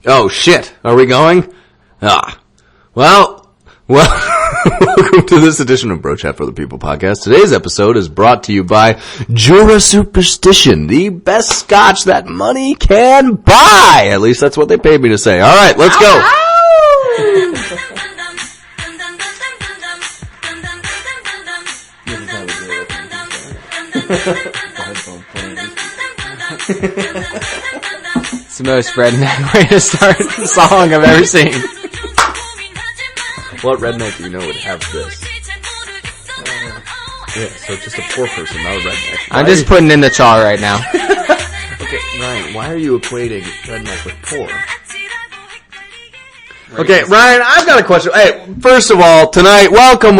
Oh, shit. Are we going? Well, welcome to this edition of Bro Chat for the People podcast. Today's episode is brought to you by Jura Superstition, the best scotch that money can buy. At least that's what they paid me to say. All right, let's go. It's the most redneck way to start the song I've ever seen. What redneck do you know would have this? Yeah, so just a poor person, not a redneck. I'm just putting in the char right now. Okay, Ryan, why are you equating redneck with poor? Okay, Ryan, I've got a question. Hey, first of all, tonight, welcome,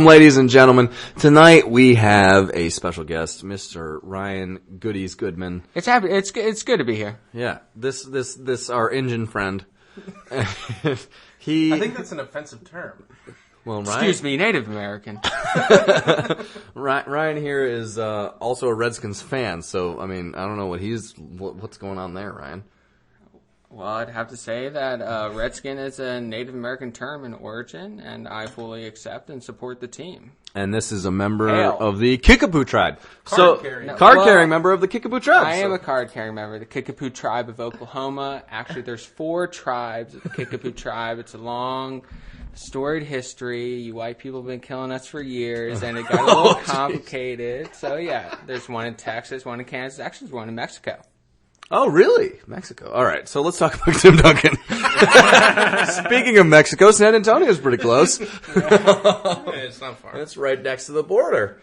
ladies and gentlemen. Tonight we have a special guest, Mr. Ryan Goodies Goodman. It's happy. It's good to be here. Yeah, this our engine friend. I think that's an offensive term. Well, Ryan, Excuse me, Native American. Ryan here is also a Redskins fan, so I mean, I don't know what's going on there, Ryan. Well, I'd have to say that Redskin is a Native American term in origin, and I fully accept and support the team. And this is a member Hail. of the Kickapoo tribe. Card-carrying. Card-carrying member of the Kickapoo tribe. I am a card-carrying member of the Kickapoo tribe of Oklahoma. Actually, there's 4 tribes of the Kickapoo tribe. It's a long, storied history. You white people have been killing us for years, and it got a little complicated. So, yeah, there's one in Texas, one in Kansas. Actually, there's one in Mexico. Oh, really? Mexico. All right, so let's talk about Tim Duncan. Speaking of Mexico, San Antonio's pretty close. It's not far. It's right next to the border.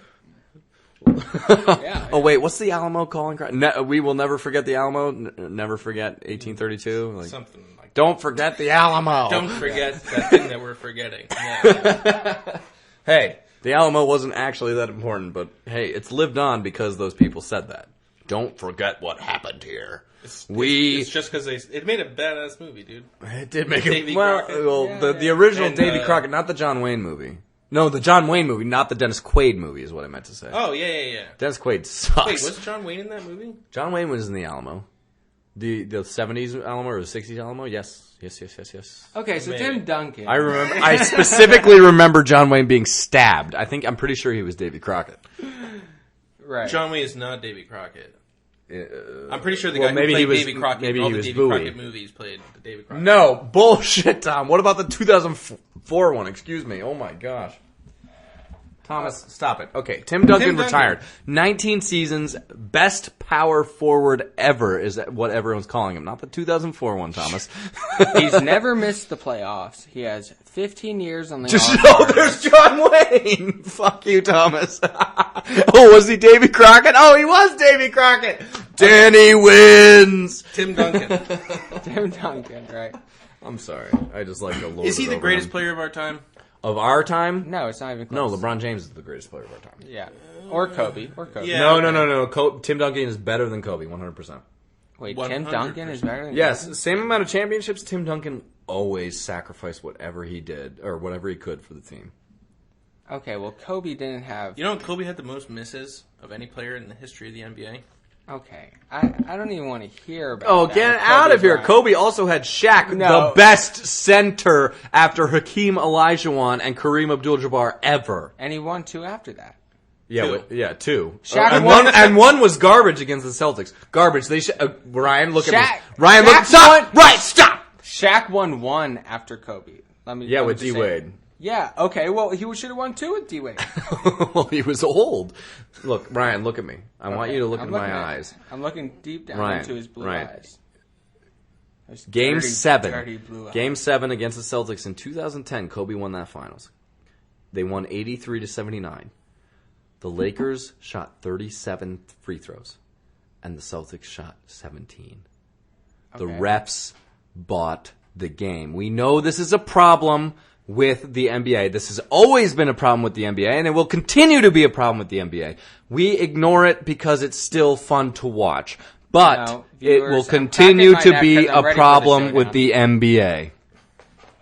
Yeah. Oh, wait, what's the Alamo calling cry? We will never forget the Alamo. Never forget 1832. Like, Something like don't forget the Alamo. Don't forget that thing that we're forgetting. Yeah. Hey, the Alamo wasn't actually that important, but hey, it's lived on because those people said that. Don't forget what happened here. It's just because it made a badass movie, dude. It did make Davy it. Well, Crockett. the original And, Davy Crockett, not the John Wayne movie. No, the John Wayne movie, not the Dennis Quaid movie, is what I meant to say. Oh, yeah. Dennis Quaid sucks. Wait, was John Wayne in that movie? John Wayne was in the Alamo. The 70s Alamo or the 60s Alamo? Yes. Okay, so Maybe. Tim Duncan. I specifically remember John Wayne being stabbed. I'm pretty sure he was Davy Crockett. Right. John Wayne is not Davy Crockett. I'm pretty sure the guy maybe who he played was- Davy Crockett maybe in all he the was Davy Bowie. Crockett movies played Davy Crockett. No, bullshit, Tom. What about the 2004 one? Excuse me. Oh my gosh. Thomas, stop it. Okay, Tim Duncan retired. 19 seasons, best power forward ever is what everyone's calling him. Not the 2004 one, Thomas. He's never missed the playoffs. He has 15 years on the There's John Wayne. Fuck you, Thomas. Oh, was he Davy Crockett? Oh, he was Davy Crockett. Danny wins. Tim Duncan. Tim Duncan, right? I'm sorry. I just like to lord Is he it the over greatest him. player of our time? Of our time? No, it's not even No, close. LeBron James is the greatest player of our time. Yeah. Or Kobe. Yeah. No. Tim Duncan is better than Kobe, 100%. Wait, Tim 100%. Duncan is better than Yes, same amount of championships. Tim Duncan always sacrificed whatever he did, or whatever he could for the team. Kobe? Okay, well, Kobe didn't have... You know, Kobe had the most misses of any player in the history of the NBA. Okay. I don't even want to hear about Oh, that. get with out Kobe of here. Bryant. Kobe also had Shaq, No. the best center after Hakeem Olajuwon and Kareem Abdul-Jabbar ever. And he won 2 after that. Yeah, Two. two. Shaq and won- one was garbage against the Celtics. Garbage. They Ryan, look at Shaq- me. Ryan, look. Shaq Stop. won- Right. Stop. Shaq won 1 after Kobe. Yeah, with D-Wade. Yeah, okay, well, he should have won 2 with D-Wade. Well, he was old. Look, Ryan, look at me. I want you to look I'm in my looking at- eyes. I'm looking deep down Ryan, into his blue Ryan. eyes. Those Game dirty, 7. dirty blue eyes. Game 7 against the Celtics in 2010. Kobe won that finals. They won 83-79. The Lakers shot 37 free throws, and the Celtics shot 17. The Okay. refs bought the game. We know this is a problem with the NBA. This has always been a problem with the NBA, and it will continue to be a problem with the NBA. We ignore it because it's still fun to watch. But No, it viewers, will I'm continue cracking to my neck be 'cause I'm a ready for problem the with showdown. the NBA.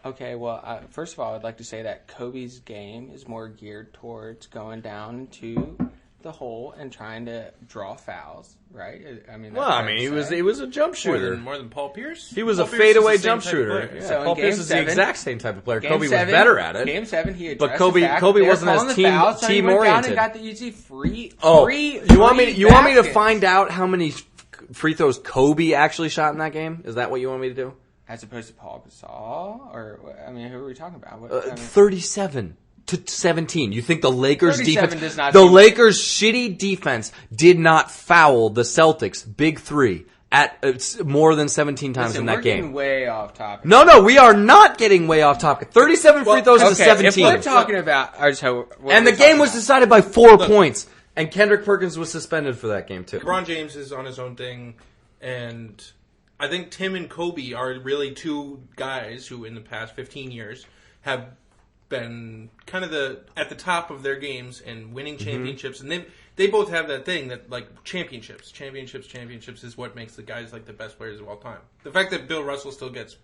Okay, well, first of all, I'd like to say that Kobe's game is more geared towards going down to the hole and trying to draw fouls, right? I mean, Well, I mean, he was a jump shooter. More than Paul Pierce? He was Paul a Pierce is fadeaway the same jump type of shooter. player. Yeah. So in Paul Game Pierce is the 7 exact same type of player. Game Kobe 7, was better at it. Game 7, he But addressed Kobe- the fact Kobe they were wasn't as calling the team- foul, so he went down team-oriented. and got the easy free. Oh, free you want me to baskets. find out how many free throws Kobe actually shot in that game? Is that what you want me to do? As opposed to Paul Gasol, or I mean, who are we talking about? What, I mean, 37 to 17. You think the Lakers 37 defense, does not the seem- Lakers' shitty defense did not foul the Celtics' big three at more than 17 times listen, in that we're getting game? way off topic. No, we are not getting way off topic. 37 free throws to Okay, 17. if we're talking about, And the game was decided by 4 points. And Kendrick Perkins was suspended for that game, too. LeBron James is on his own thing, and I think Tim and Kobe are really two guys who, in the past 15 years, have been kind of at the top of their games and winning championships. And they both have that thing that, like, championships is what makes the guys like the best players of all time. The fact that Bill Russell still gets,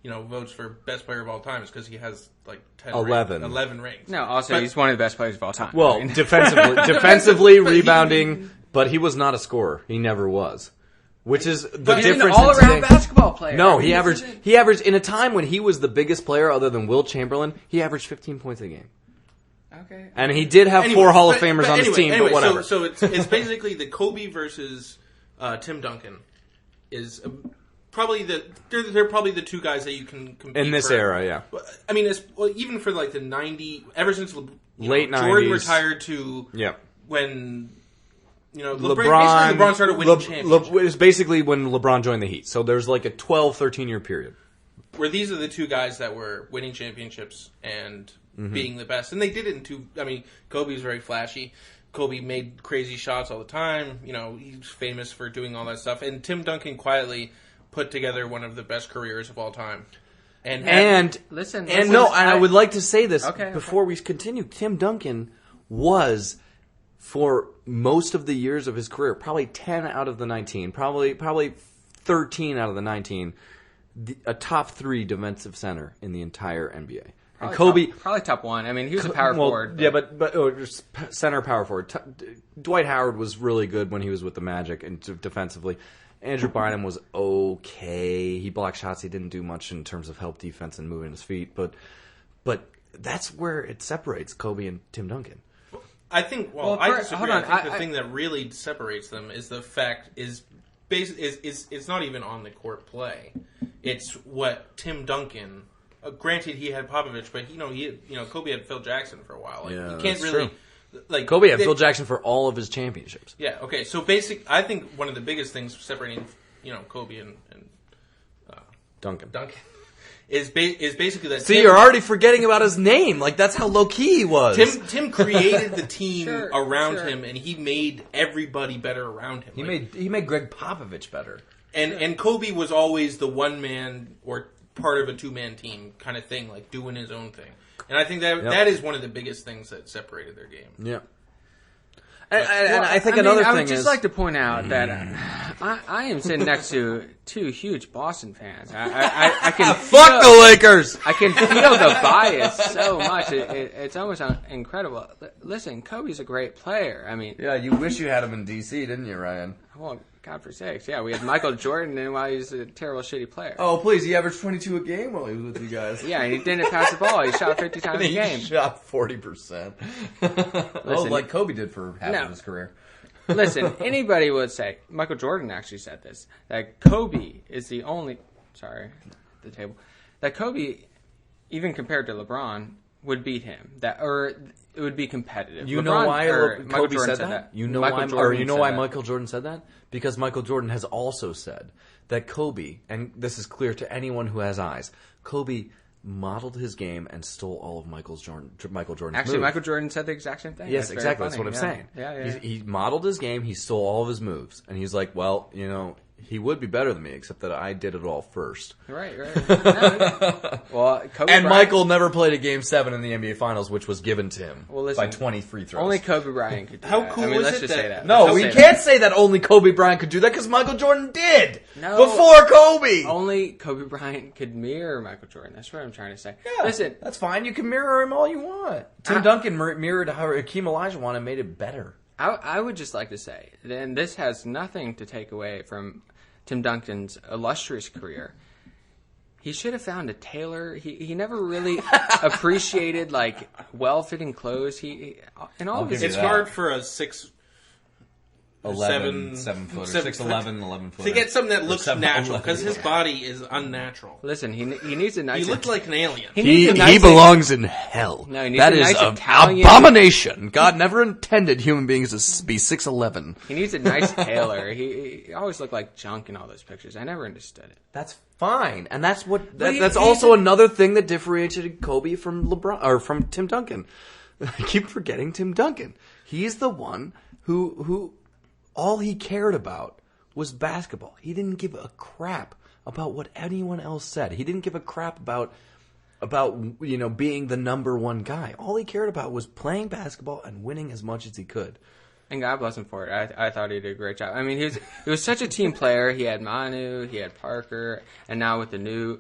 votes for best player of all time is because he has like 11 rings. No, also But- he's one of the best players of all time. Well, I mean, defensively, rebounding, but he was not a scorer. He never was. Which is the he's difference. an all-around in today. basketball player. No, I mean, he this averaged in a time when he was the biggest player other than Will Chamberlain, he averaged 15 points a game. Okay. And he did have Anyway, 4 Hall of but- Famers but on his anyway, team, but whatever. So it's basically the Kobe versus Tim Duncan is probably they're probably the two guys that you can compete In this for. era, yeah. I mean, even for like the 90, ever since Late Jordan 90s. retired to Yeah. when LeBron basically LeBron started winning championships. It was basically when LeBron joined the Heat. So there's like a 12, 13-year period. Where these are the two guys that were winning championships and being the best. And they did it in two... I mean, Kobe's very flashy. Kobe made crazy shots all the time. He's famous for doing all that stuff. And Tim Duncan quietly put together one of the best careers of all time. And Listen, I would like to say this Okay, before we continue. Tim Duncan was, for most of the years of his career, probably 10 out of the 19, probably 13 out of the 19, a top 3 defensive center in the entire NBA. And Kobe, probably top 1. I mean, he was a power forward. Yeah, but just center power forward. Dwight Howard was really good when he was with the Magic and defensively. Andrew Bynum was okay. He blocked shots. He didn't do much in terms of help defense and moving his feet. But that's where it separates Kobe and Tim Duncan. I think. Well, Well, I first, disagree. hold on, I think the I- thing that really separates them is the fact is it's not even on the court play. It's what Tim Duncan. Granted, he had Popovich, but Kobe had Phil Jackson for a while. Like, Yeah, you can't that's really true. like Kobe had Phil Jackson for all of his championships. Yeah. Okay. So I think one of the biggest things separating Kobe and Duncan. is basically that. See, you're already forgetting about his name. Like, that's how low-key he was. Tim created the team Sure, around sure. him, and he made everybody better around him. He made Greg Popovich better. And Kobe was always the one man or part of a 2-man team kind of thing, like doing his own thing. And I think that is one of the biggest things that separated their game. Yeah. And I think I mean, another I thing would just is... like to point out that I am sitting next to 2 huge Boston fans. I can Fuck the Lakers! I can feel the bias so much. It's almost incredible. Listen, Kobe's a great player. I mean, Yeah, you wish you had him in D.C., didn't you, Ryan? well, God for sakes, yeah, we had Michael Jordan, and while he was a terrible, shitty player. Oh, please, he averaged 22 a game while he was with you guys. Yeah, and he didn't pass the ball. He shot 50 times a He game. shot 40%. Like Kobe did for half of his career. Listen, anybody would say, Michael Jordan actually said this, that Kobe is the only, that Kobe, even compared to LeBron, would beat him. Or it would be competitive. You LeBron, know why Michael Kobe Jordan said that? You know Michael why? Jordan Or you know said why that. Michael Jordan said that? Because Michael Jordan has also said that Kobe, and this is clear to anyone who has eyes, Kobe modeled his game and stole all of Michael Jordan's Actually, moves. Michael Jordan said the exact same thing. Yes, That's very exactly. That's funny. what I'm saying. Yeah. He modeled his game. He stole all of his moves, and he's like, "Well, he would be better than me, except that I did it all first." Right. No, well, Kobe And Bryant, Michael never played a Game 7 in the NBA Finals, which was given to him listen, by 20 free throws. only Kobe Bryant could do How that. cool I mean, was let's it just that- say that. No, Let's we say can't say that only Kobe Bryant could do that because Michael Jordan did No. before Kobe. that. Only Kobe Bryant could mirror Michael Jordan. That's what I'm trying to say. Yeah, Listen, that's fine. You can mirror him all you want. Tim Duncan mirrored how Hakeem Olajuwon and made it better. I would just like to say, and this has nothing to take away from Tim Duncan's illustrious career. He should have found a tailor. He never really appreciated like well-fitting clothes. He in all of his It's hard for a 6'11", 7 foot, 6'11", 11 foot. to get something that looks 7'11", natural because his body is unnatural. Listen, he needs a nice. He looked like an alien. He needs a He nice- belongs in hell. No, he needs That a is nice an Italian- abomination. God never intended human beings to be 6'11". He needs a nice tailor. He always looked like junk in all those pictures. I never understood it. That's fine, and that's what. But That's he also did- another thing that differentiated Kobe from LeBron or from Tim Duncan. I keep forgetting Tim Duncan. He's the one who all he cared about was basketball. He didn't give a crap about what anyone else said. He didn't give a crap about being the number one guy. All he cared about was playing basketball and winning as much as he could. And God bless him for it. I thought he did a great job. I mean, he was such a team player. He had Manu, he had Parker, and now with the new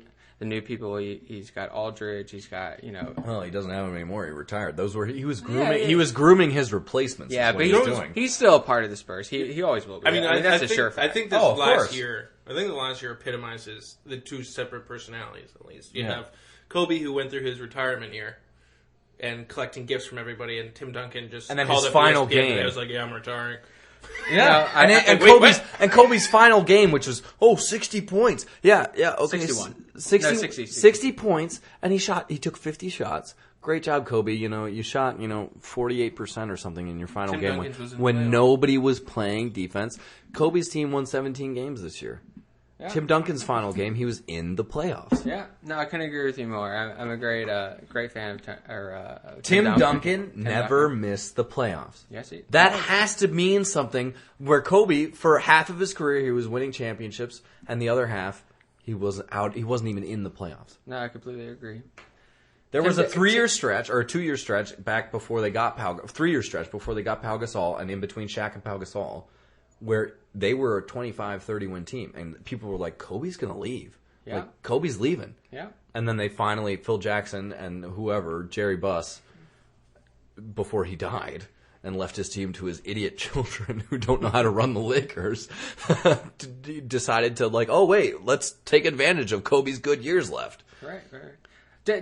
people, he's got Aldridge. He's got Well, he doesn't have them anymore. He retired. He was grooming. yeah. He was grooming his replacements. Yeah, is what but he was doing. he's still a part of the Spurs. He always will be. I mean, that's I a think, sure fact. I think this Oh, of last course. year. I think the last year epitomizes the two separate personalities. At least you Yeah. have Kobe, who went through his retirement year and collecting gifts from everybody, and Tim Duncan just And then called his up final ESPN game. today. I was like, "Yeah, I'm retiring." Yeah, and wait, Kobe's what? and Kobe's final game, which was 60 points. Yeah, okay, 61. 60, No, 60. 60 points, and he took 50 shots. Great job, Kobe. You shot 48% or something in your final Tim game Duncan's was in the when playoffs. nobody was playing defense. Kobe's team won 17 games this year. Yeah. Tim Duncan's final game, he was in the playoffs. Yeah, no, I couldn't agree with you more. I'm a great fan of Tim Duncan never missed the playoffs. Yes, he. That has to mean something. Where Kobe, for half of his career, he was winning championships, and the other half, he was out. He wasn't even in the playoffs. No, I completely agree. There was a 3-year stretch or a 2-year stretch back before they got 3-year stretch before they got Pau Gasol, and in between Shaq and Pau Gasol, where they were a 25-30 win team, and people were like, "Kobe's going to leave. Yeah. Like Kobe's leaving." Yeah. And then they finally, Phil Jackson and whoever, Jerry Buss, before he died and left his team to his idiot children who don't know how to run the Lakers, decided to let's take advantage of Kobe's good years left. Right.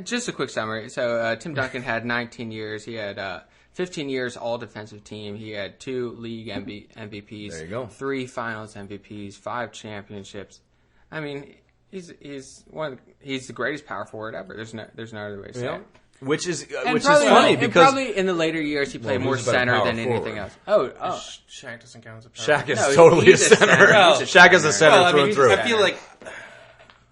Just a quick summary. So Tim Duncan had 19 years. He had 15 years all defensive team. He had 2 league MVPs. There you go. 3 finals MVPs, 5 championships. I mean, he's the greatest power forward ever. There's no other way to say it. Which is And funny and because probably in the later years he played more who's a better center power than anything forward? else. Oh, Shaq doesn't count as a power Shaq forward. is No, totally a he's a center. center. He's a Shaq is a center. center Well, I through mean, and through. I feel like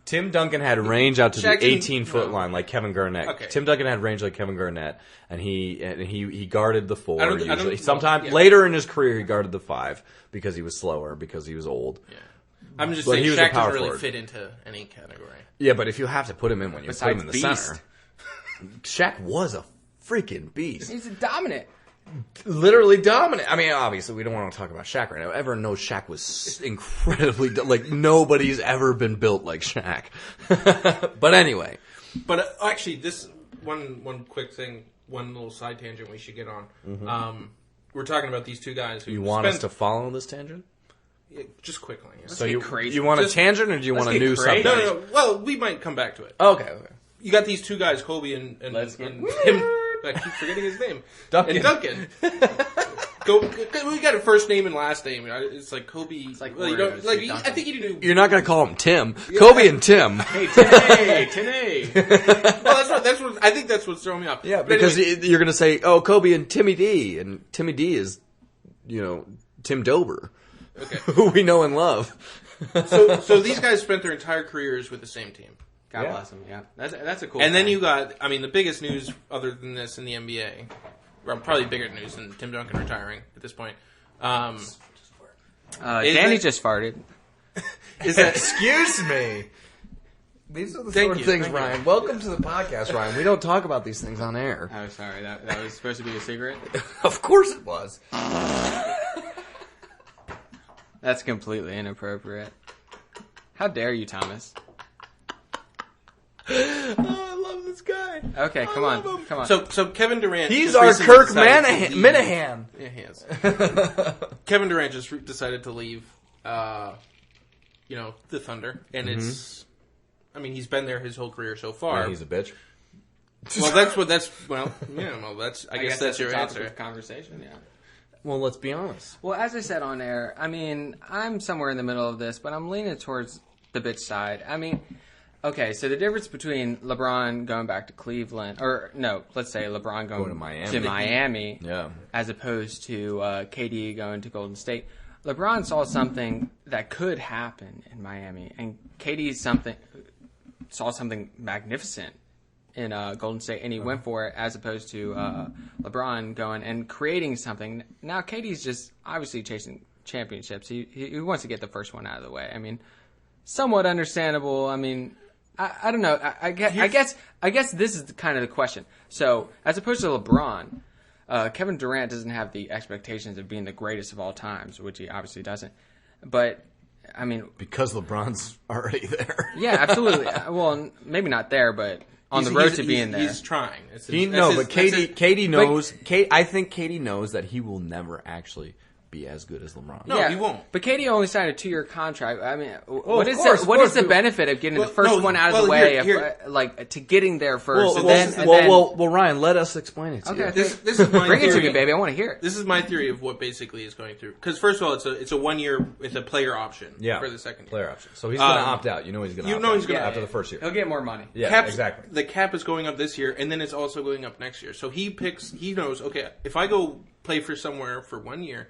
Tim Duncan had range out to Shaq the didn't- 18-foot no. line like Kevin Garnett. Okay. Tim Duncan had range like Kevin Garnett, and he guarded the 4 I don't- usually. well, Sometimes yeah. later in his career he guarded the 5 because he was slower, because he was old. Yeah. I'm just But saying he was a Shaq power doesn't really forward. fit into any category. Yeah, but if you have to put him in when you put him in the Besides center, beast. Shaq was a freaking beast. he's dominant. Literally dominant. I mean, obviously, we don't want to talk about Shaq right now. Everyone knows Shaq was incredibly nobody's ever been built like Shaq. But anyway, But actually, this one quick thing, one little side tangent we should get on. We're talking about these two guys who you want us to follow this tangent? Yeah, just quickly. Yeah. So get crazy. you want a Just- tangent, or do you want a get new crazy. subject? No. Well, we might come back to it. Okay. You got these two guys, Kobe and Let's get- Tim. I keep forgetting his name. Duncan. And Duncan. We got a first name and last name. It's like Kobe. It's like well, you Oreos, don't, like Duncan. I think you do. You're not going to call him Tim. Kobe and Tim. Hey, Tene. Well, that's what I think. That's what's throwing me off. Yeah, But because anyway, you're going to say, "Oh, Kobe and Timmy D," and Timmy D is, Tim Dober, who we know and love. so these guys spent their entire careers with the same team. God Yeah. bless him. Yeah, that's a cool. And then thing. you got, I mean, the biggest news other than this in the NBA, well, probably bigger news than Tim Duncan retiring at this point, is Danny that- just farted. is that Excuse me. These are the Thank sort of you, things, thank you. Ryan. Welcome to the podcast, Ryan. We don't talk about these things on air. Oh, sorry. That was supposed to be a secret. Of course it was. That's completely inappropriate. How dare you, Thomas? Oh, I love this this guy. Okay, come on. So Kevin Durant. He's just our recently Kirk decided to leave. Minahan. Yeah, he is. Kevin Durant just decided to leave. The Thunder, and it's. I mean, he's been there his whole career so far. Yeah, he's a bitch. Well, I guess that's your the topic answer. of conversation, yeah. Well, let's be honest. Well, as I said on air, I mean, I'm somewhere in the middle of this, but I'm leaning towards the bitch side. I mean, okay, so the difference between LeBron going back to Cleveland, or no, let's say LeBron going to Miami, Yeah. as opposed to KD going to Golden State. LeBron saw something that could happen in Miami, and KD saw something magnificent in Golden State, and he went for it, as opposed to LeBron going and creating something. Now, KD's just obviously chasing championships. He wants to get the first one out of the way. I mean, somewhat understandable. I mean, I don't know. I guess this is kind of the question. So, as opposed to LeBron, Kevin Durant doesn't have the expectations of being the greatest of all times, which he obviously doesn't. But I mean, because LeBron's already there. Yeah, absolutely. Well, maybe not there, but on the road to being there. He's trying. KD knows. I think KD knows that he will never actually be as good as LeBron. No, he won't. But KD only signed a 2-year contract. I mean, what is the benefit of getting the first one out of the way, to getting there first? Well, Ryan, let us explain it to you. Okay, this is my bring theory. it to me, baby. I want to hear it. This is my theory of what basically is going through. Because first of all, it's a 1 year with a player option for the second year. Player option. So he's going to opt out. He's going to opt out after the first year. He'll get more money. Yeah, exactly. The cap is going up this year, and then it's also going up next year. So he knows, okay, if I go play for somewhere for 1 year,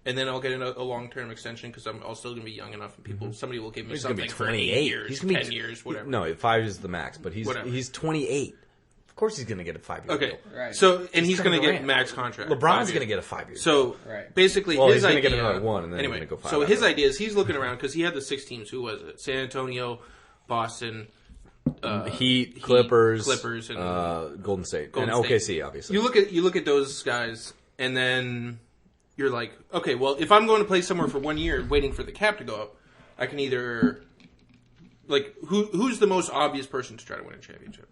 and then I'll get a long-term extension because I'm still going to be young enough, and somebody will give me something for 8 years, he's gonna be 10 years, whatever. No, 5 is the max, but he's 28. Of course he's going to get a 5-year deal. Okay, right. So and he's going to get max contract. LeBron's going to get a 5-year deal. So basically, he's going to get another one, and then anyway, he's going to go 5. So his idea is he's looking around because he had the 6 teams. Who was it? San Antonio, Boston, Heat, Clippers, and Golden State, Golden and State. OKC. Obviously, you look at those guys, and then you're like, okay, well, if I'm going to play somewhere for 1 year, waiting for the cap to go up, I can either who's the most obvious person to try to win a championship?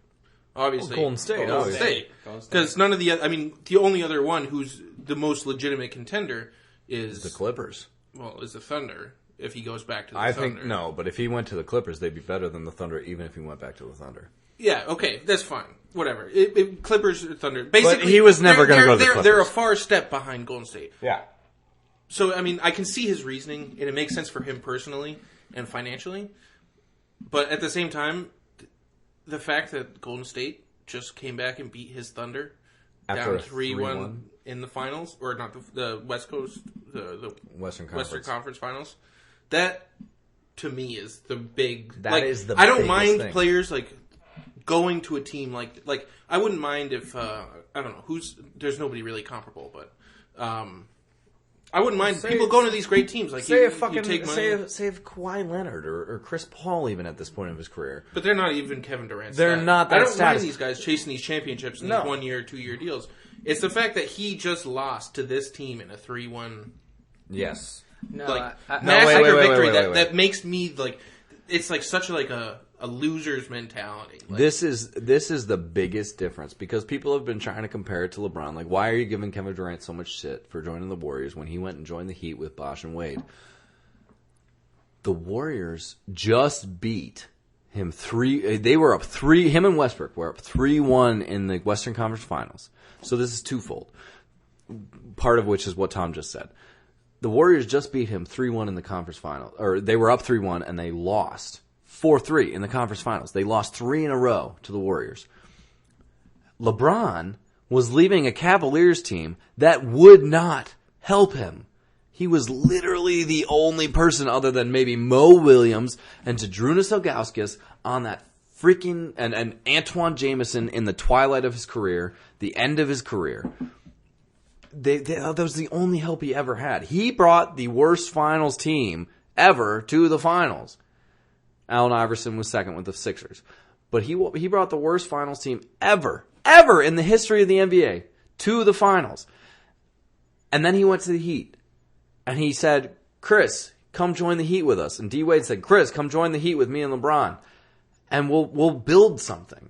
Obviously, Golden State. Golden State, because none of the the only other one who's the most legitimate contender is the Clippers. Well, is the Thunder. If he goes back to the Thunder. Thunder. Think no, but if he went to the Clippers, they'd be better than the Thunder, even if he went back to the Thunder. Yeah, okay, that's fine. Whatever. Clippers or Thunder. Basically, but he was never going to go to the Clippers. They're a far step behind Golden State. Yeah. So, I mean, I can see his reasoning, and it makes sense for him personally and financially. But at the same time, the fact that Golden State just came back and beat his Thunder after down 3-1 in the finals, or not the West Coast, the Western Conference Finals, that to me is the big. That is the. I don't mind thing. Players going to a team like I wouldn't mind if I don't know there's nobody really comparable, but I wouldn't mind people going to these great teams. Like say you if Kawhi Leonard or Chris Paul even at this point of his career. But they're not even Kevin Durant. They're not that I don't status. mind these guys chasing these championships in these 1 year, 2 year deals. It's the fact that he just lost to this team in a 3-1. Yes. Massacre victory that makes me it's such a loser's mentality. This is the biggest difference because people have been trying to compare it to LeBron. Why are you giving Kevin Durant so much shit for joining the Warriors when he went and joined the Heat with Bosh and Wade? The Warriors just beat him 3. They were up 3. Him and Westbrook were up 3-1 in the Western Conference Finals. So this is twofold. Part of which is what Tom just said. The Warriors just beat him 3-1 in the conference finals. Or they were up 3-1 and they lost 4-3 in the conference finals. They lost 3 in a row to the Warriors. LeBron was leaving a Cavaliers team that would not help him. He was literally the only person other than maybe Mo Williams and Tadrunas Ilgauskas on that freaking and Antoine Jameson in the twilight of his career, the end of his career. That was the only help he ever had. He brought the worst finals team ever to the finals. Allen Iverson was second with the Sixers. But he brought the worst finals team ever in the history of the NBA to the finals. And then he went to the Heat. And he said, Chris, come join the Heat with us. And D. Wade said, Chris, come join the Heat with me and LeBron. And we'll build something.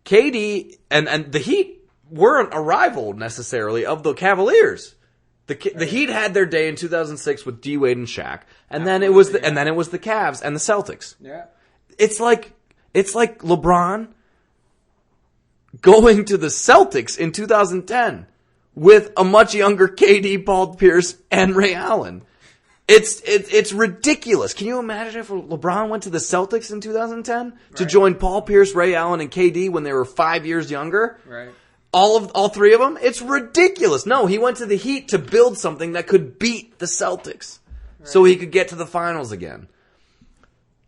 KD and the Heat weren't a rival necessarily of the Cavaliers. The Heat had their day in 2006 with D Wade and Shaq, and then it was the Cavs and the Celtics. Yeah. It's like LeBron going to the Celtics in 2010 with a much younger KD, Paul Pierce, and Ray Allen. It's ridiculous. Can you imagine if LeBron went to the Celtics in 2010 to join Paul Pierce, Ray Allen, and KD when they were 5 years younger? Right. All three of them? It's ridiculous. No, he went to the Heat to build something that could beat the Celtics so he could get to the finals again.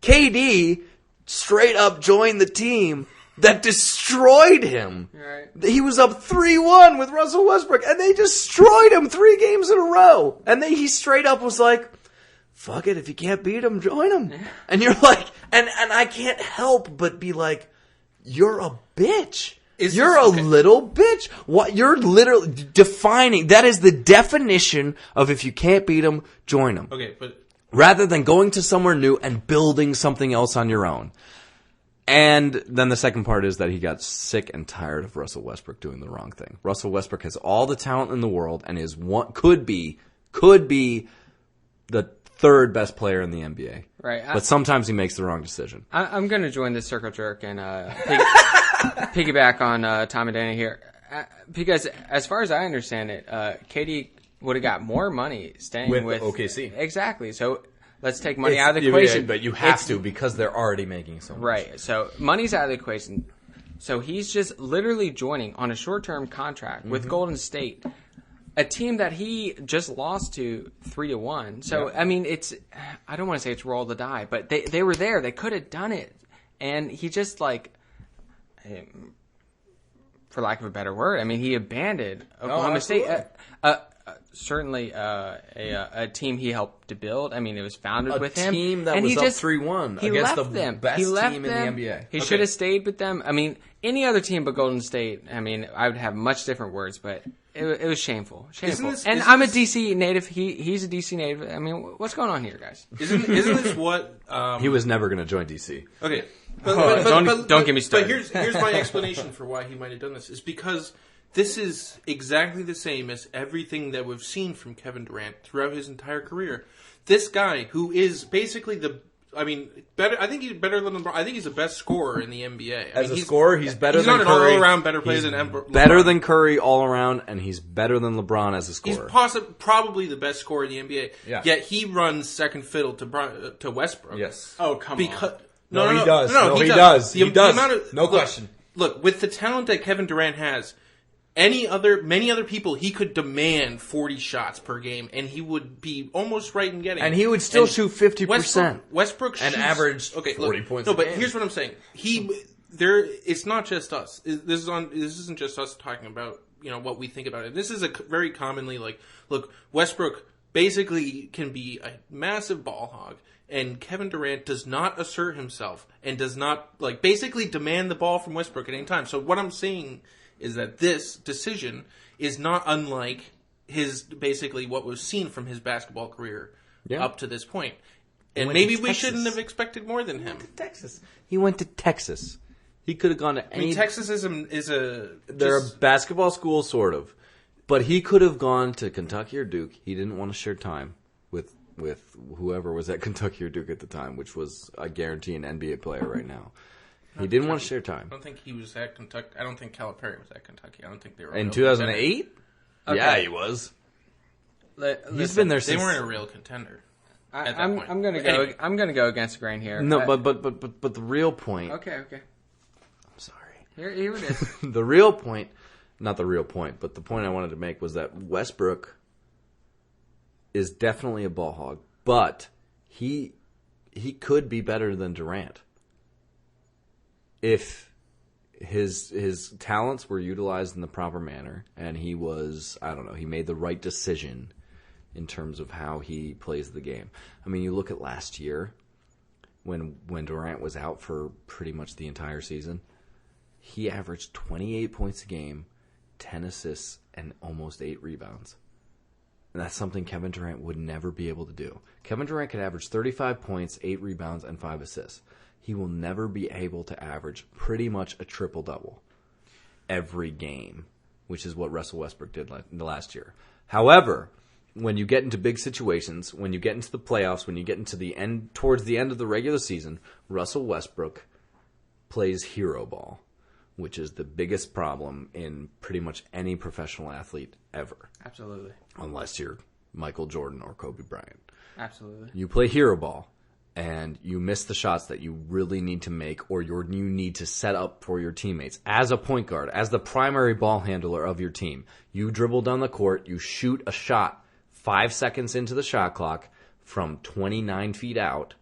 KD straight up joined the team that destroyed him. Right. He was up 3-1 with Russell Westbrook, and they destroyed him 3 games in a row. And then he straight up was like, fuck it, if you can't beat him, join him. Yeah. And you're like, and I can't help but be like, you're a bitch. You're a little bitch. What you're literally defining, that is the definition of if you can't beat him, join him. Okay, but rather than going to somewhere new and building something else on your own. And then the second part is that he got sick and tired of Russell Westbrook doing the wrong thing. Russell Westbrook has all the talent in the world and is could be the third best player in the NBA. Right. But sometimes he makes the wrong decision. I'm going to join this circle jerk and piggyback on Tom and Danny here. Because as far as I understand it, KD would have got more money staying with OKC. Exactly. So let's take money out of the equation. Yeah, but you have to because they're already making so much. Right. So money's out of the equation. So he's just literally joining on a short-term contract with Golden State, a team that he just lost to 3-1. So, I mean, I don't want to say it's roll the die, but they were there. They could have done it. And he just, like, for lack of a better word, I mean, he abandoned Oklahoma State. Certainly a team he helped to build. I mean, it was founded with him. A team that was up 3-1 against the best team in the NBA. He should have stayed with them. I mean, any other team but Golden State, I mean, I would have much different words, but it was shameful. I'm a DC native. He's a DC native. I mean, what's going on here, guys? Isn't this what... he was never going to join DC. Okay. Don't get me started. But here's my explanation for why he might have done this. Is because... this is exactly the same as everything that we've seen from Kevin Durant throughout his entire career. This guy, who is basically better. I think he's better than LeBron. I think he's the best scorer in the NBA. As a scorer, he's better than Curry. He's not an all-around better player than LeBron. Better than Curry all around, and he's better than LeBron as a scorer. He's probably the best scorer in the NBA. Yeah. Yet he runs second fiddle to Westbrook. Yes. Oh, come on. No, he does. No, he does. He does. No question. Look, with the talent that Kevin Durant has, many other people, he could demand 40 shots per game, and he would be almost right in getting it. And he would still shoot 50%. Westbrook shoots, and average 40 points. No, but here's what I'm saying. It's not just us. This isn't just us talking about what we think about it. This is a very commonly look. Westbrook basically can be a massive ball hog, and Kevin Durant does not assert himself and does not basically demand the ball from Westbrook at any time. So what I'm saying is that this decision is not unlike basically what was seen from his basketball career up to this point. And maybe we shouldn't have expected more than him. He went to Texas. He could have gone to any... Texas they're a basketball school, sort of. But he could have gone to Kentucky or Duke. He didn't want to share time with whoever was at Kentucky or Duke at the time, which was, I guarantee, an NBA player right now. He didn't want to share time. I don't think he was at Kentucky. I don't think Calipari was at Kentucky. I don't think they were in 2008. Okay. Yeah, he was. He's been there since. They weren't a real contender. I'm gonna go against the grain here. No, but the real point. Okay. I'm sorry. Here it is. The real point, not the real point, but the point I wanted to make was that Westbrook is definitely a ball hog, but he could be better than Durant if his talents were utilized in the proper manner, and he made the right decision in terms of how he plays the game. I mean, you look at last year when Durant was out for pretty much the entire season, he averaged 28 points a game, 10 assists, and almost 8 rebounds. And that's something Kevin Durant would never be able to do. Kevin Durant could average 35 points, 8 rebounds, and 5 assists. He will never be able to average pretty much a triple-double every game, which is what Russell Westbrook did last year. However, when you get into big situations, when you get into the playoffs, when you get into the end, towards the end of the regular season, Russell Westbrook plays hero ball, which is the biggest problem in pretty much any professional athlete ever. Absolutely. Unless you're Michael Jordan or Kobe Bryant. Absolutely. You play hero ball, and you miss the shots that you really need to make or you need to set up for your teammates. As a point guard, as the primary ball handler of your team, you dribble down the court, you shoot a shot 5 seconds into the shot clock from 29 feet out,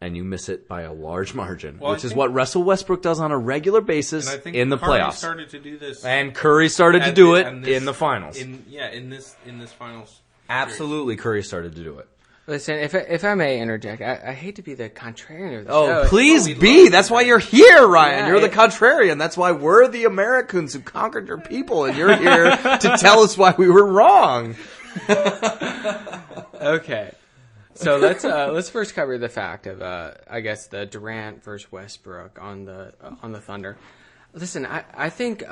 and you miss it by a large margin, which is what Russell Westbrook does on a regular basis in the playoffs. Started to do this, and Curry started to do it in the finals. In this finals. Absolutely, Curry started to do it. Listen, if I may interject, I hate to be the contrarian of the show. Oh, please be. That's why you're here, Ryan. Yeah, you're the contrarian. That's why we're the Americans who conquered your people, and you're here to tell us why we were wrong. Okay. So let's first cover the fact of I guess the Durant versus Westbrook on the Thunder. Listen, I think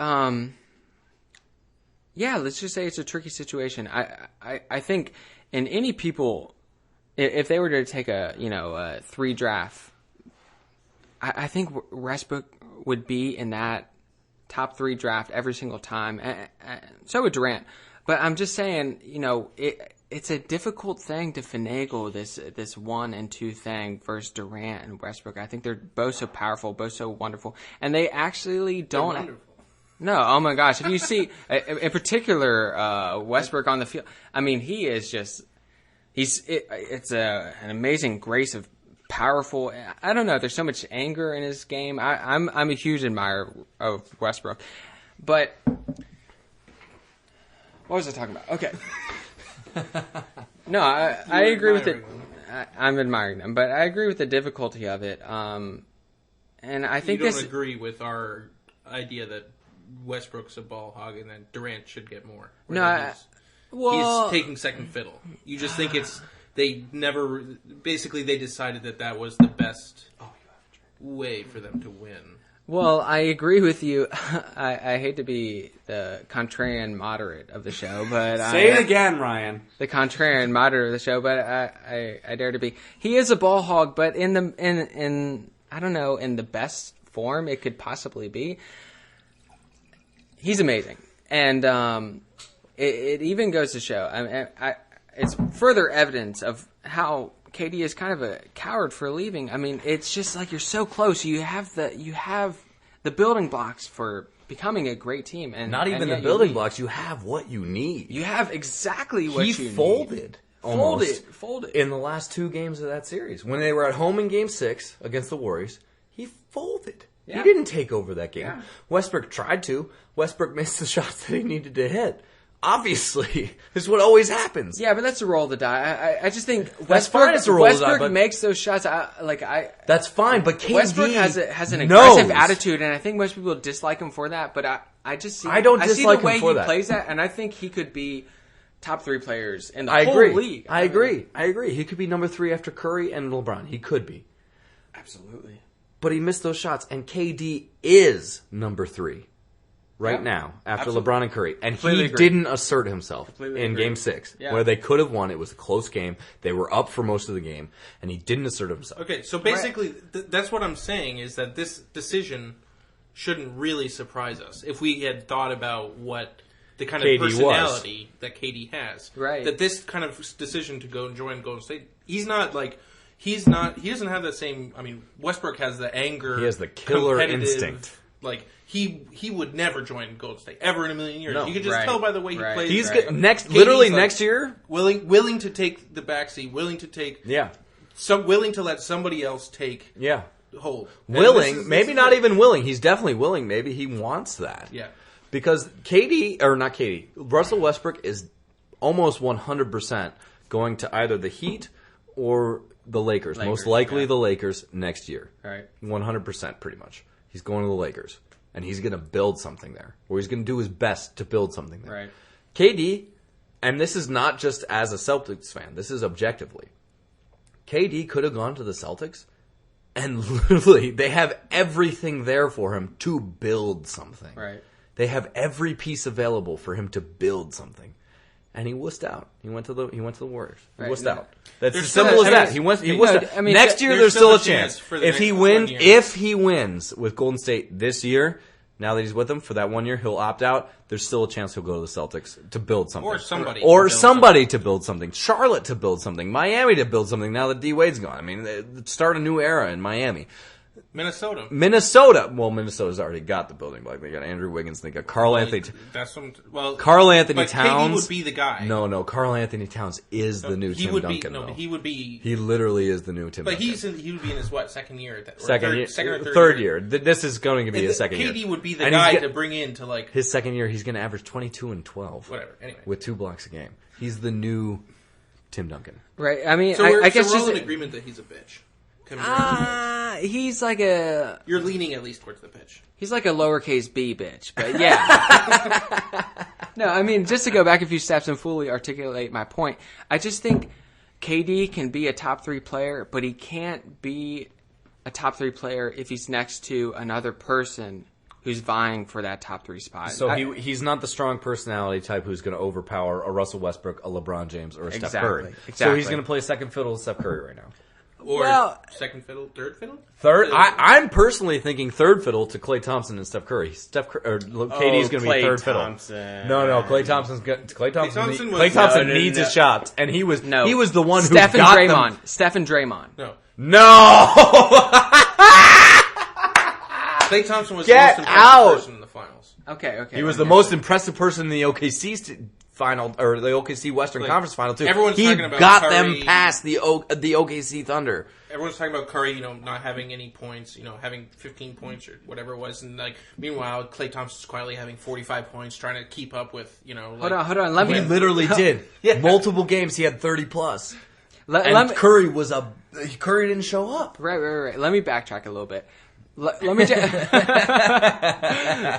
let's just say it's a tricky situation. I think in any people, if they were to take a 3 draft, I think Westbrook would be in that top 3 draft every single time. So would Durant. But I'm just saying, it's a difficult thing to finagle this 1 and 2 thing versus Durant and Westbrook. I think they're both so powerful, both so wonderful, and they actually don't. They're wonderful. No, oh my gosh! If you see, in particular, Westbrook on the field, I mean, he is just it's an amazing grace of powerful. I don't know. There's so much anger in his game. I'm a huge admirer of Westbrook, but what was I talking about? Okay. No, I agree with it. I'm admiring them, but I agree with the difficulty of it. And I think you don't agree with our idea that Westbrook's a ball hog and that Durant should get more. No, he's taking second fiddle. You just think they decided that was the best way for them to win. Well, I agree with you. I hate to be the contrarian moderate of the show, but Say it again, Ryan. The contrarian moderate of the show, but I dare to be. He is a ball hog, but in I don't know, in the best form it could possibly be. He's amazing, and it even goes to show. It's further evidence of how KD is kind of a coward for leaving. I mean, it's just like you're so close. You have the building blocks for becoming a great team, and not even the building blocks. You have what you need. You have exactly what you need. He folded Folded in the last 2 games of that series when they were at home in Game 6 against the Warriors. He folded. Yeah. He didn't take over that game. Yeah. Westbrook tried to. Westbrook missed the shots that he needed to hit. Obviously, this is what always happens. Yeah, but that's a roll of the die. I just think Westbrook makes those shots. That's fine, but KD Westbrook has an aggressive attitude, and I think most people dislike him for that. But I just see I don't dislike the way him for he that. plays that, and I think he could be top 3 players in the whole league. I agree. He could be number 3 after Curry and LeBron. He could be. Absolutely. But he missed those shots, and KD is number 3 now after LeBron and Curry. And he didn't assert himself in Game 6, where they could have won. It was a close game. They were up for most of the game, and he didn't assert himself. Okay, so basically that's what I'm saying is that this decision shouldn't really surprise us if we had thought about what the kind of personality that KD has. Right. That this kind of decision to go and join Golden State, he doesn't have that same, Westbrook has the anger. He has the killer instinct. Like, he would never join Golden State, ever in a million years. No. You can just tell by the way he plays. He's next year. Willing to take the backseat, willing to let somebody else take hold. Maybe not even willing. He's definitely willing. Maybe he wants that. Yeah. Because Russell Westbrook is almost 100% going to either the Heat or the Lakers. Most likely the Lakers next year. Right. 100% pretty much. He's going to the Lakers. And he's going to build something there. Or he's going to do his best to build something there. Right. KD and this is not just as a Celtics fan, this is objectively. KD could have gone to the Celtics, and literally, they have everything there for him to build something. Right. They have every piece available for him to build something. And he wussed out. He went to the Warriors. He Right. wussed out. That's There's as simple still as a that. chance. He wussed No, out. I mean, next year, there's there's still still a a chance chance. for the If next he 1 year. if he wins with Golden State this year, now that he's with them for that 1 year, he'll opt out. There's still a chance he'll go to the Celtics to build something. Or somebody. Or to build somebody to build something. Charlotte to build something. Miami to build something now that D Wade's gone. I mean, start a new era in Miami. Minnesota. Minnesota. Well, Minnesota's already got the building block. They got Andrew Wiggins. They got Carl Anthony. That's some. Well, Carl Anthony but Towns KD would be the guy. No. Carl Anthony Towns is the new he Tim would Duncan. be. No, though. but he would be. He literally is the new Tim But Duncan. he would be in his second year? At that, or Second third, year, second or third year. This is going to be And his second KD year. would be the And he's guy get- to bring in to like His second year, he's going to average 22 and 12. whatever. Anyway, With 2 blocks a game. He's the new Tim Duncan. Right. I mean, so we're, I guess so we're just all in agreement that he's a bitch. Coming around. he's like a You're leaning at least towards the pitch. He's like a lowercase b bitch, but yeah. No, I mean, just to go back a few steps and fully articulate my point, I just think KD can be a top 3 player, but he can't be a top 3 player if he's next to another person who's vying for that top 3 spot. So he's not the strong personality type who's going to overpower a Russell Westbrook, a LeBron James, or a Steph Curry. So Exactly. he's going to play second fiddle to Steph Curry right now. Or Well- second fiddle, third fiddle. Third, I'm personally thinking third fiddle to Klay Thompson and Steph Curry. KD's going to be third fiddle. No, Klay Thompson. Klay Thompson needs his shots, and he was the one who Steph and got Draymond. them. Steph and Draymond. No, Klay Thompson was Get the most impressive out. person in the finals. Okay. he was the most impressive person in the OKC final or the OKC Western Conference final too. everyone's he talking about got Curry. them past the OKC Thunder. Everyone's talking about Curry, not having any points, having 15 points or whatever it was, and meanwhile, Klay Thompson's quietly having 45 points, trying to keep up with, Hold on. Let He me literally did. Multiple games he had 30 plus. let And me, Curry didn't show up. Right. Let me backtrack a little bit. Let me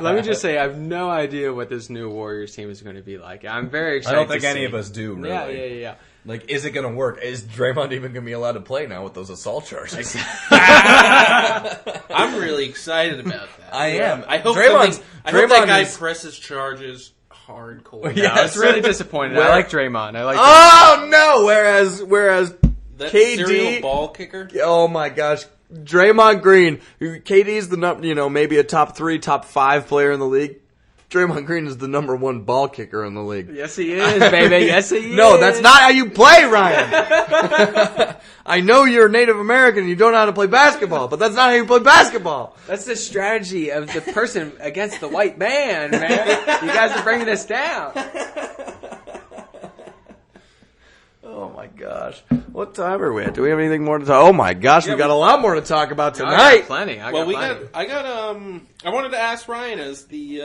let me just say I have no idea what this new Warriors team is going to be like. I'm very excited. to see. us do. Really. Yeah. Like, is it going to work? Is Draymond even going to be allowed to play now with those assault charges? I'm really excited about that. I am. I hope Draymond that guy is- presses charges hardcore. Yeah. I was really disappointed. I like Draymond. Oh no! Whereas That KD serial ball kicker. Oh my gosh. Draymond Green, KD's the maybe a top 3, top 5 player in the league. Draymond Green is the number 1 ball kicker in the league. Yes, he is, baby. Yes, he is. No, that's not how you play, Ryan. I know you're Native American and you don't know how to play basketball, but that's not how you play basketball. That's the strategy of the person against the white man, man. You guys are bringing us down. Oh my gosh. What time are we at? Do we have anything more to talk? Oh my gosh, we got a lot more to talk about I tonight. got plenty. I wanted to ask Ryan as the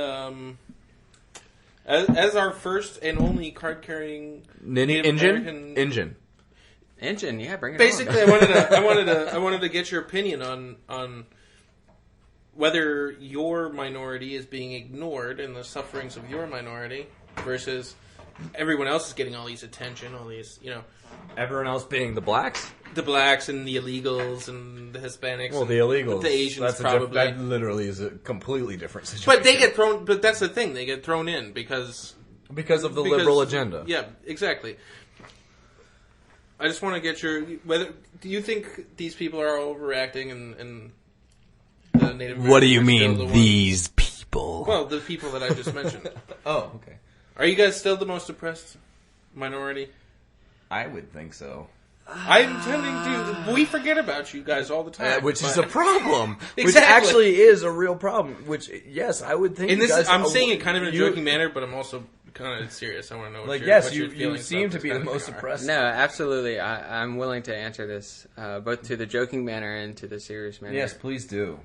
as our first and only card carrying Engine? Engine, yeah, bring it Basically, on. I wanted to get your opinion on whether your minority is being ignored in the sufferings of your minority versus everyone else is getting all these attention, all these, Everyone else being the blacks? the blacks and the illegals and the Hispanics. Well, and the illegals. the Asians That's probably. that literally is a completely different situation. But they get thrown. But that's the thing; they get thrown in because of the liberal agenda. Yeah, exactly. I just want to get your whether. Do you think these people are overreacting and the Native Americans What do you are still mean, the ones- these people? Well, the people that I just mentioned. Oh, okay. Are you guys still the most oppressed minority? I would think so. I'm tending to. We forget about you guys all the time, Which is but- a problem. Which Exactly. actually is a real problem. Which, yes, I would think In you this, guys... I'm saying it kind of in a you- joking manner, but I'm also kind of serious. I want to know. Like, what yes, your you feelings seem about to this be the kind of most thing are. oppressed. No, absolutely. I'm willing to answer this both to the joking manner and to the serious manner. Yes, please do.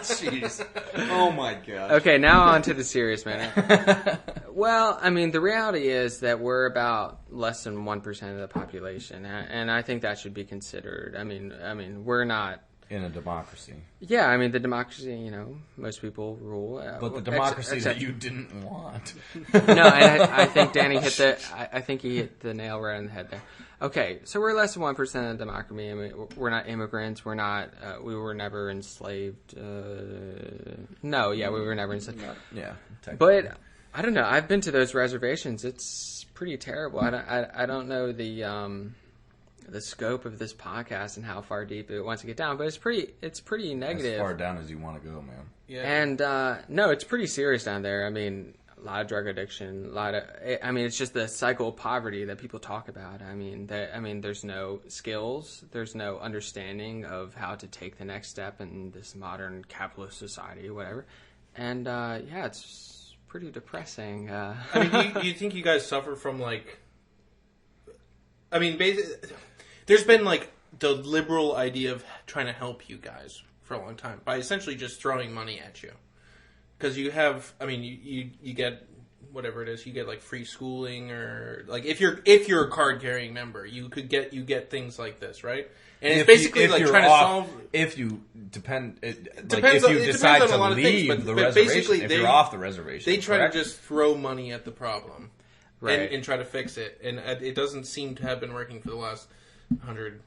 Jeez. Oh my god. Okay, now on to the serious manner. Well, I mean, the reality is that we're about less than 1% of the population, and I think that should be considered. I mean, we're not in a democracy. Yeah, I mean, the democracy, most people rule. But the democracy that you didn't want. No, I think Danny I think he hit the nail right on the head there. Okay, so we're less than 1% of democracy. I mean, we're not immigrants. We're not. We were never enslaved. No, yeah, we were never enslaved. Yeah, but I don't know. I've been to those reservations. It's pretty terrible. I don't know the scope of this podcast and how far deep it wants to get down, but it's pretty negative. As far down as you want to go, man. Yeah. And no, it's pretty serious down there. I mean, a lot of drug addiction, it's just the cycle of poverty that people talk about. I mean, there's no skills, there's no understanding of how to take the next step in this modern capitalist society or whatever. And it's pretty depressing. I mean, do you think you guys suffer from basically, there's been the liberal idea of trying to help you guys for a long time by essentially just throwing money at you. Because you have, you get whatever it is, you get free schooling, or if you're a card carrying member, you get things like this, right? And it's basically trying to solve. If you depend, depends if you on, decide on a lot to of things, leave the but reservation, basically if you're off the reservation, they try correct? to just throw money at the problem, Right. and try to fix it, and it doesn't seem to have been working for the last 100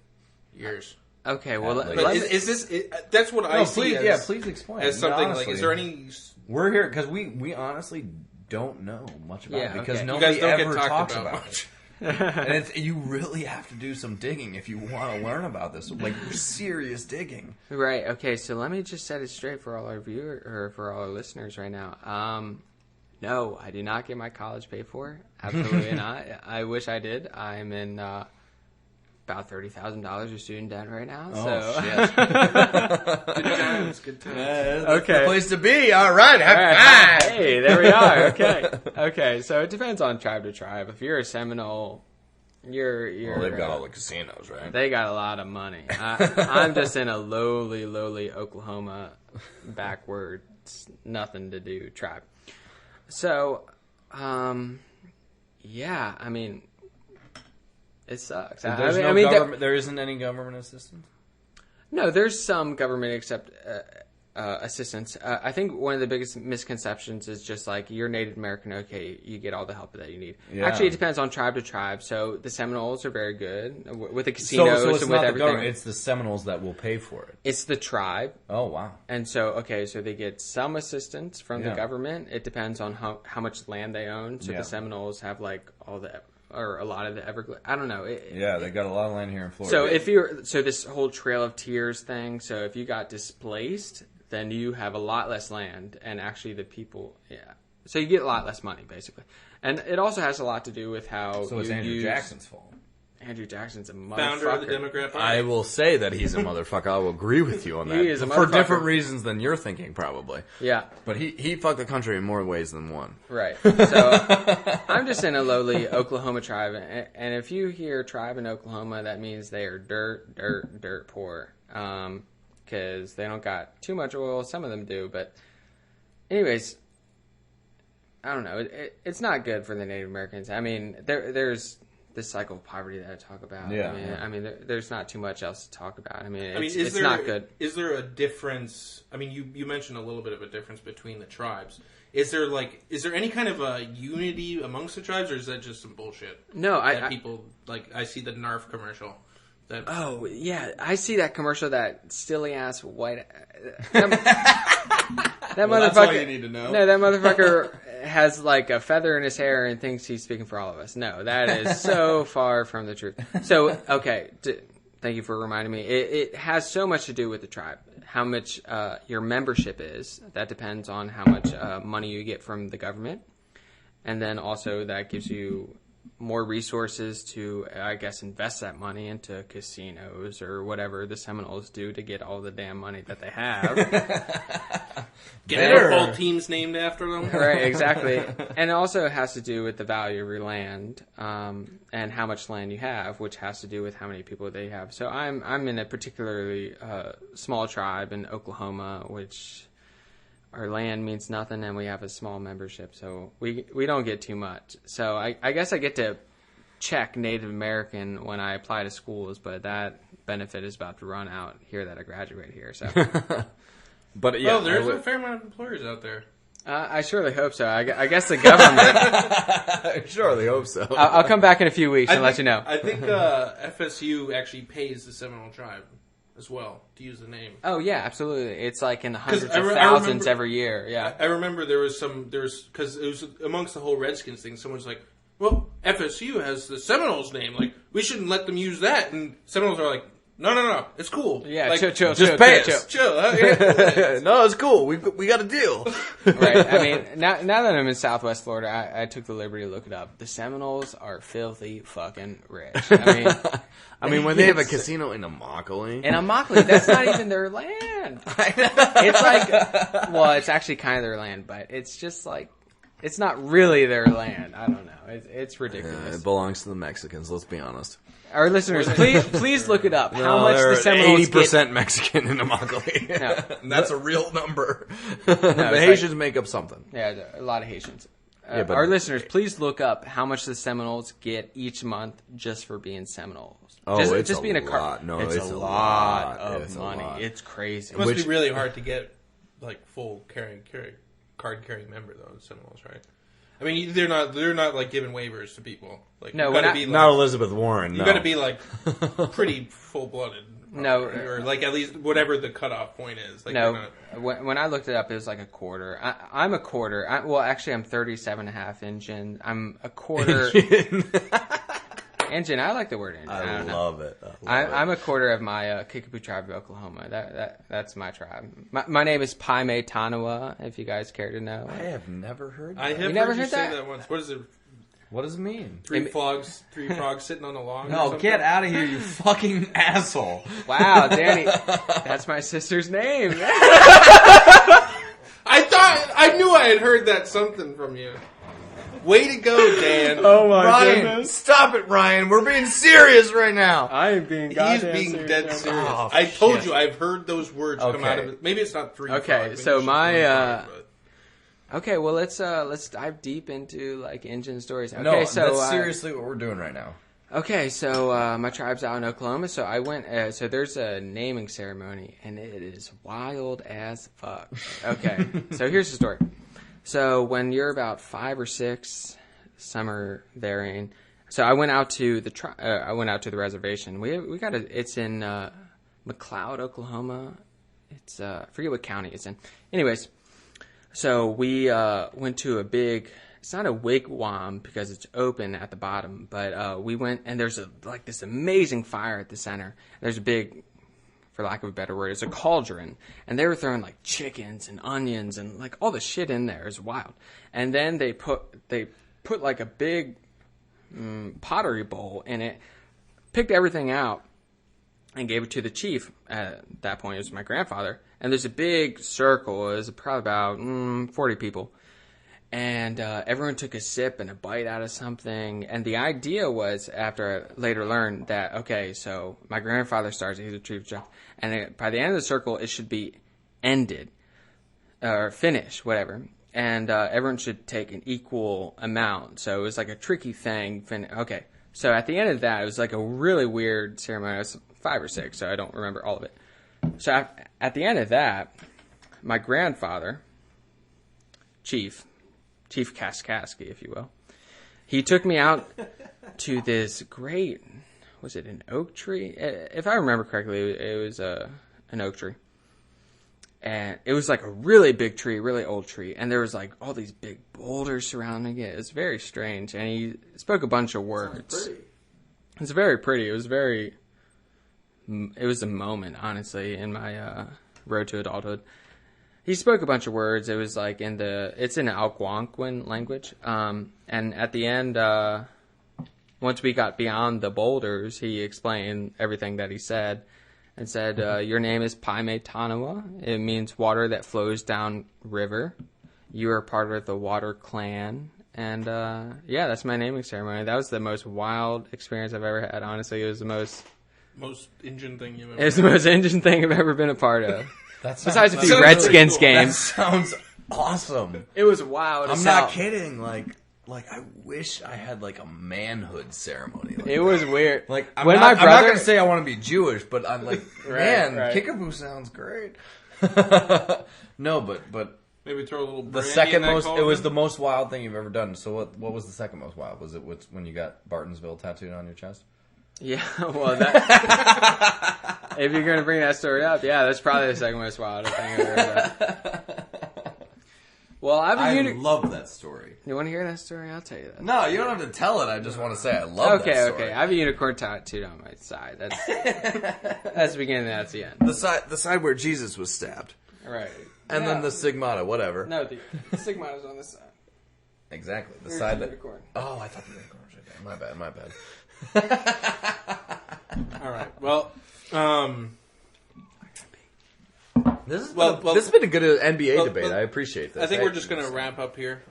years. Okay, well, But is this? That's what I see. Please explain. As something honestly, is there any? We're here because we honestly don't know much about it because okay. nobody You guys don't ever get talks talked about much. it. And you really have to do some digging if you want to learn about this, serious digging. Right. Okay. So let me just set it straight for all our viewers or for all our listeners right now. No, I do not get my college paid for. Absolutely not. I wish I did. I'm in about $30,000 of student debt right now. Oh, so. shit. Good times, good times. That's Okay. the place to be. All right. High five. Hey, there we are. Okay. Okay. So it depends on tribe to tribe. If you're a Seminole, you're. Well, they've got all the casinos, right? They got a lot of money. I'm just in a lowly Oklahoma, backwards, nothing to do tribe. So, yeah, I mean, it sucks. So there's there isn't any government assistance? No, there's some government assistance. I think one of the biggest misconceptions is just you're Native American, okay, you get all the help that you need. Yeah. Actually, it depends on tribe to tribe. So the Seminoles are very good with the casinos So it's and not with the everything. government, it's the Seminoles that will pay for it. It's the tribe. Oh, wow. And so they get some assistance from the Yeah. government. It depends on how much land they own. So Yeah. the Seminoles have a lot of the Everglades. I don't know. Yeah, they got a lot of land here in Florida. So this whole Trail of Tears thing. So if you got displaced, then you have a lot less land, and actually the people, so you get a lot less money basically. And it also has a lot to do with how. So it's Andrew Jackson's fault. Andrew Jackson's a motherfucker. Founder of the Democrat Party. I will say that he's a motherfucker. I will agree with you on that. He is a for motherfucker. different reasons than you're thinking, probably. Yeah. But he fucked the country in more ways than one. Right. So I'm just in a lowly Oklahoma tribe, and if you hear tribe in Oklahoma, that means they are dirt poor. Because they don't got too much oil. Some of them do, but anyways, I don't know. It's not good for the Native Americans. I mean, there's this cycle of poverty that I talk about. Yeah. I mean, there's not too much else to talk about. I mean, is it's there, not good. Is there a difference? I mean, you mentioned a little bit of a difference between the tribes. Is there any kind of a unity amongst the tribes, or is that just some bullshit? No, People I see the NARF commercial. Oh yeah, I see that commercial. That silly ass white. That Well, motherfucker. that's all you need to know. No, that motherfucker has a feather in his hair and thinks he's speaking for all of us. No, that is so far from the truth. So okay, thank you for reminding me. It has so much to do with the tribe. How much your membership is. That depends on how much money you get from the government, and then also that gives you more resources to, I guess, invest that money into casinos or whatever the Seminoles do to get all the damn money that they have. Get football teams named after them. Right, exactly. And it also has to do with the value of your land and how much land you have, which has to do with how many people they have. So I'm in a particularly small tribe in Oklahoma, which our land means nothing, and we have a small membership, so we don't get too much. So I guess I get to check Native American when I apply to schools, but that benefit is about to run out here that I graduate here. So, But yeah, Well, there's a fair amount of employers out there. I surely hope so. I guess the government. I surely hope so. I'll come back in a few weeks and let you know. I think FSU actually pays the Seminole tribe as well to use the name. Oh yeah, absolutely. It's like in the hundreds I of re- I thousands remember- every year. Yeah. I remember because it was amongst the whole Redskins thing. Someone's like, "Well, FSU has the Seminoles name. Like, we shouldn't let them use that." And Seminoles are like, "No, it's cool. Yeah, like, chill, just pay chill. us. chill. Yeah. No, it's cool. We got a deal. Right. I mean, now that I'm in Southwest Florida, I took the liberty to look it up. The Seminoles are filthy fucking rich. I mean, when they have a casino in Immokalee. And Immokalee, that's not even their land. It's like, well, it's actually kind of their land, but it's just like, it's not really their land. I don't know. It's ridiculous. It belongs to the Mexicans, let's be honest. Our listeners, please look it up. How much the they're Seminoles 80% Mexican in Immokalee. No. And that's a real number. The it's Haitians make up something. Yeah, a lot of Haitians. Yeah, but- our listeners, please look up how much the Seminoles get each month just for being Seminoles. Oh, it's just a being lot. No, it's it's a a lot lot. of It's a money. lot. It's crazy. It must Which- be really hard to get like full card carrying member though. The Seminoles, right? I mean, they're not like giving waivers to people. Like, No, you we're gotta not- be like, Not Elizabeth Warren. you no. got to be like pretty full blooded. No. or like at least whatever the cutoff point is. Like, No, you're not- when I looked it up, it was like a quarter. I'm a quarter. Well, actually, I'm 37.5 engine. I'm a quarter. Engine. I like the word engine. I don't know. love it. I'm a quarter of my Kickapoo tribe of Oklahoma. That's my tribe. My name is Paime Tanawa, if you guys care to know. I have never heard that. I have never heard you heard say that? that once. What is it? What does it mean? Three frogs sitting on a log. or No, something? get out of here, you fucking asshole. Wow, Danny, that's my sister's name. I knew I had heard that something from you. Way to go, Dan. Oh my Ryan, stop it, Ryan. We're being serious right now. I am being He's being dead serious. Oh, I told shit. you, I've heard those words come Okay. out of it. Maybe it's not three. Okay, frogs, maybe so it's just my, one frog, but- Okay, well let's dive deep into like engine stories. Okay, No, so that's seriously what we're doing right now. Okay, so my tribe's out in Oklahoma, so I went. So there's a naming ceremony, and it is wild as fuck. Okay, so here's the story. So when you're about 5 or 6, summer therein. So I went out to the reservation. We got it's in McLeod, Oklahoma. It's I forget what county it's in. Anyways, so we went to a big. It's not a wigwam because it's open at the bottom, but we went and there's this amazing fire at the center. There's a big, for lack of a better word, it's a cauldron, and they were throwing like chickens and onions and like all the shit in there. It's wild. And then they put like a big pottery bowl in it, picked everything out, and gave it to the chief. At that point, it was my grandfather. And there's a big circle. It was probably about 40 people. And everyone took a sip and a bite out of something. And the idea was, after I later learned that, okay, so my grandfather starts, he's a chief chef, and by the end of the circle, it should be ended, or finished, whatever. And everyone should take an equal amount. So it was like a tricky thing. Okay, so at the end of that, it was like a really weird ceremony. It was 5 or 6, so I don't remember all of it. So at the end of that, my grandfather, Chief Kaskaski, if you will, he took me out to this great, was it an oak tree? If I remember correctly, it was an oak tree. And it was like a really big tree, really old tree. And there was like all these big boulders surrounding it. It was very strange. And he spoke a bunch of words. It's very pretty. It was a moment, honestly, in my road to adulthood. He spoke a bunch of words. It was like it's in Algonquin language. And at the end, once we got beyond the boulders, he explained everything that he said and said, your name is Paime Tanawa. It means water that flows down river. You are part of the water clan. And yeah, that's my naming ceremony. That was the most wild experience I've ever had. Honestly, it was the most Indian thing you've ever. It was the most Indian thing I've ever been a part of. Besides a few sounds Redskins really cool. That games. sounds awesome. It was wild. I'm not kidding. Like, like, I wish I had like a manhood ceremony. Like It was weird. Like, I'm when not, my brother, I'm not going to say I want to be Jewish, but I'm like, man, right. Kickapoo sounds great. No, but Maybe throw a little the brandy second in that most, it cauldron. was the most wild thing you've ever done. So what was the second most wild? Was it when you got Bartonsville tattooed on your chest? yeah, well, that if you're gonna bring that story up, yeah, that's probably the second most wild thing I've ever done. Well, I love that story. You want to hear that story? I'll tell you that. No, you don't have to tell it. I just want to say I love that story. Okay. I have a unicorn tattooed on my side. That's that's the beginning. That's the end. The side where Jesus was stabbed, Right. and then the stigmata, whatever. No, the stigmata's on this side. Exactly, the There's side the that. unicorn. Oh, I thought the unicorn was right there. My bad. All right. Well, This has Well, this has been a good NBA well, debate. well, I appreciate this. I think we're just going to wrap up here.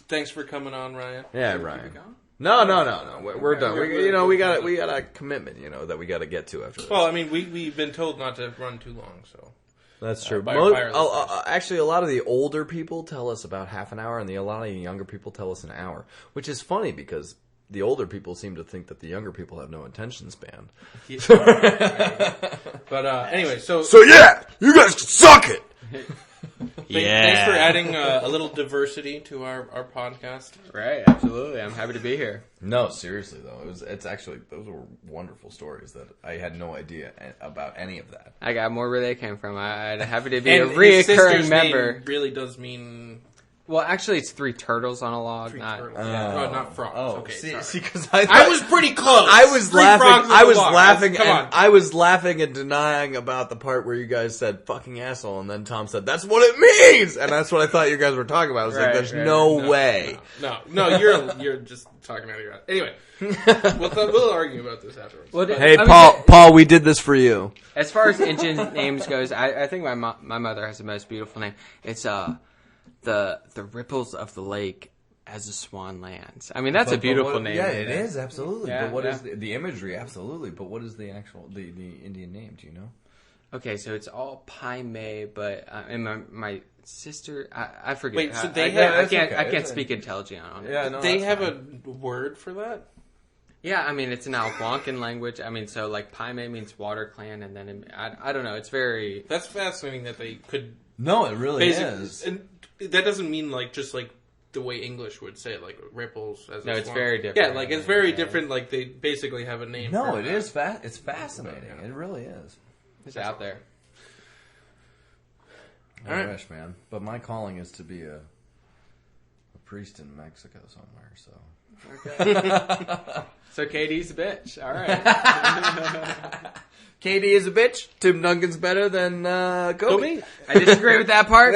Thanks for coming on, Ryan. Yeah, Ryan. No. We're done. We got a commitment, that we got to get to after this. Well, I mean, we've been told not to run too long, so. That's true. by our listeners. Actually, a lot of the older people tell us about half an hour, and a lot of the younger people tell us an hour, which is funny because the older people seem to think that the younger people have no attention span. But anyway, so yeah, you guys can suck it. thanks for adding a little diversity to our podcast. Right. Absolutely. I'm happy to be here. No, seriously though, it's actually those were wonderful stories that I had no idea about any of that. I got more where they came from. I'm happy to be And a his sister's reoccurring member. name really does mean Well, actually, it's 3 turtles on a log. three not. turtles. Not frogs. Okay, sorry. see, because I was pretty close. I was Three laughing. frogs in I the was log. laughing. Come on. I was laughing and denying about the part where you guys said "fucking asshole," and then Tom said, "That's what it means," and that's what I thought you guys were talking about. I was like, Right, "There's right. no way." No, you're just talking out of your ass. Anyway, we'll argue about this afterwards. Well, Hey, I mean, Paul, we did this for you. As far as Indian names goes, I think my mother has the most beautiful name. It's the ripples of the lake as the swan lands. I mean, that's a beautiful name. Yeah, it is absolutely. Yeah, but what yeah. is the imagery? Absolutely. But what is the actual the Indian name? Do you know? Okay, so it's all Pai Mei, but and my sister, I forget. Wait, so I they can't speak intelligent on it. Yeah, no, They that's have fine. a word for that? Yeah, I mean, it's an Algonquin language. I mean, so like Pai Mei means water clan, and then I don't know. It's very. That's fascinating that they could No, it really basically. is. And that doesn't mean just like the way English would say it, like ripples. As No, a it's swan. very different. Yeah, like it's very Yeah. different. Like they basically have a name. No, for it that. is It's fascinating. It really is. It's out there. I All right. wish, man. But my calling is to be a priest in Mexico somewhere. So. So KD's a bitch. All right. KD is a bitch. Tim Duncan's better than Kobe. I disagree with that part.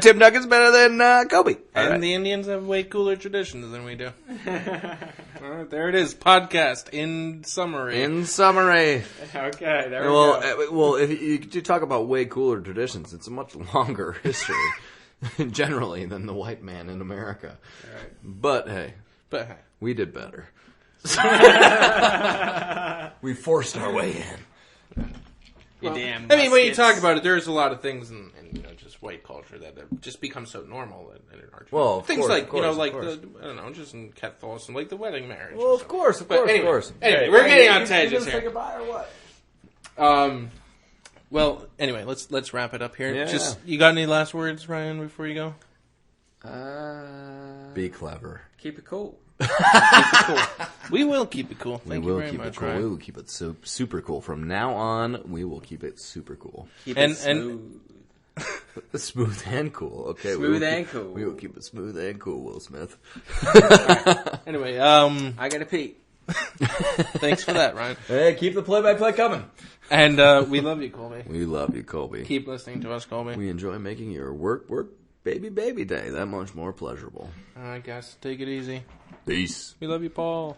Tim Duncan's better than Kobe. And the Indians have way cooler traditions than we do. All right, there it is. Podcast in summary. In summary, Okay, there we well, go. well, if you talk about way cooler traditions, it's a much longer history generally than the white man in America. Right. But hey, we did better. We forced our way in. You damn. I mean, when you muskets. talk about it, there's a lot of things in just white culture that have just become so normal in our Well, of things course, like of course, like of course. the I don't know, just in Catholicism, like the wedding marriage. Well, and of course, of But course, anyway, of course. Anyway, we're getting on You tangents gonna say here. goodbye or what? Well, anyway, let's wrap it up here. Yeah. Just you got any last words, Ryan, before you go? Be clever. Keep it cool. We will keep it cool. Thank we you will very keep much, it cool. Ryan. We will keep it super cool. From now on, we will keep it super cool. Keep And- it smooth. Smooth and cool. Okay, Smooth and cool. We will keep it smooth and cool, Will Smith. Anyway, I gotta pee. thanks for that, Ryan. Hey, keep the play-by-play coming. And we love you, Colby. We love you, Colby. Keep listening to us, Colby. We enjoy making your work, baby day that much more pleasurable. All right, guys, take it easy. Peace. We love you, Paul.